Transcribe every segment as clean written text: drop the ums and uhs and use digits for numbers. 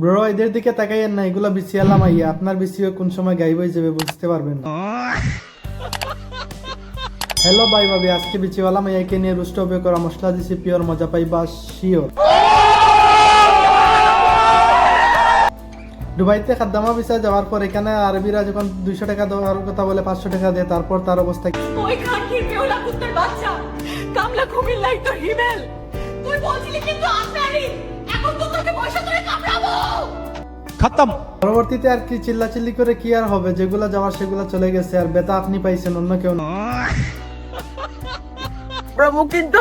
Bro এদের দিকে তাকাইয়েন না, এগুলো বিসিয়ালাম আইয়া, আপনার বিসিও কোন সময় গাইব হয়ে যাবে বুঝতে পারবেন না। হ্যালো ভাই ভাবি, আজকে বিচিওয়ালা মাইয়াকে নিয়ে রুষ্ট হবে করা মশলা দিছি পিওর মজা পাইবা শিওর। দুবাইতে খাদ্দামা ভিসা যাওয়ার পর এখানে আরবিরা যখন 200 টাকা দেওয়ার কথা বলে 500 টাকা দেয়, তারপর তার অবস্থা ওই খানকির বেহুলা কুত্তার বাচ্চা কামলা কুমিল্লাই তো হিমেল, তুই বলছিলি কিন্তু আপনারই, এখন তো তোকে পয়সা ধরে কামড়াবো খতম। পরবর্তীতে আর কি চিল্লাচিল্লি করে কি আর হবে, যেগুলা যাওয়ার সেগুলা চলে গেছে, আর বেতা আপনি পাইছেন, অন্য কেউ না। প্রভু কিন্তু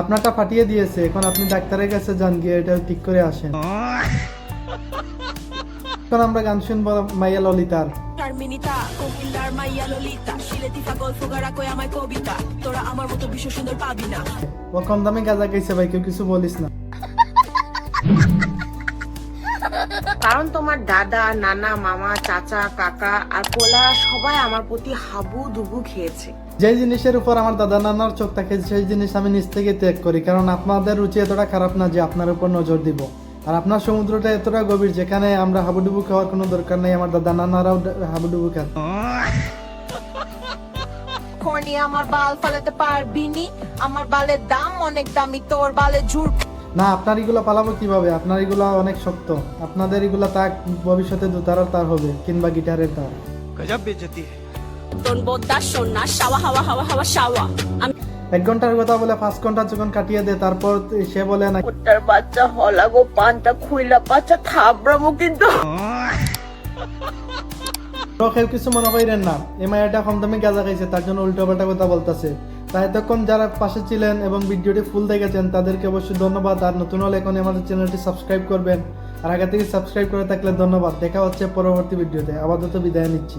আপনারটা ফাটিয়ে দিয়েছে, এখন আপনি ডাক্তারের কাছে যান, গিয়ে এটা ঠিক করে আসেন। এখন আমরা গান শুনবো মাইয়া ললিতার। টার্মিনিতা কোকিলার মাইয়া ললিতা শিলেতিফা গল্প গাড়া কই আমায় কবিতা, তোরা আমার মতো বিশ্ব সুন্দর পাবি না। ও কম দামে গাঁজা খাইছে ভাই, কেউ কিছু বলিস না। কারণ তোমার দাদা, নানা, মামা, চাচা, কাকা আর পোলা সবাই আমার প্রতি হাবু দুবু খেয়েছে। যে জিনিসের উপর আমার দাদা নানার চোখ থাকে, সেই জিনিস আমি নিজ থেকে ত্যাগ করি, কারণ আপনাদের রুচি এতটা খারাপ না যে আপনার উপর নজর দিব। আর আপনার সমুদ্রটা এতটা গভীর যেখানে আমরা হাবুডুবু খাওয়ার কোনো দরকার নেই, আমার দাদা নানারাও হাবুডুবু খান। খনি আমার বাল ফালাতে পারবি নি, আমার বালের দাম অনেক দামি, তোর বালে ঝুর। না, আপনার এগুলো পালাবো কিভাবে, আপনার এগুলো অনেক শক্ত, আপনাদের এগুলো তাক ভবিষ্যতে দুতার তার হবে, কিংবা গিটারের তার। गजब बेइज्जती है। তোর বোদ্দা সোনা শাওয়া হাওয়া হাওয়া হাওয়া শাওয়া। 1 ঘন্টার কথা বলে 5 ঘন্টা যখন কাটিয়ে দেয়, তারপর সে বলে না কুত্তার বাচ্চা হলা গো পান্তা খুইলা বাচ্চা থাবড়ামু কিন্তু। কেউ কিছু মনে করেন না, এই মায়াটা কম দামে গাঁজা খাইছে, তার জন্য উল্টো পাল্টা কথা বলতেছে। তাই এতক্ষণ যারা পাশে ছিলেন এবং ভিডিওটি ফুল দেখেছেন তাদেরকে অবশ্যই ধন্যবাদ। আর নতুন হলে এখন আমাদের চ্যানেলটি সাবস্ক্রাইব করবেন, আর আগে থেকে সাবস্ক্রাইব করে থাকলে ধন্যবাদ। দেখা হচ্ছে পরবর্তী ভিডিওতে, আপাতত বিদায় নিচ্ছি।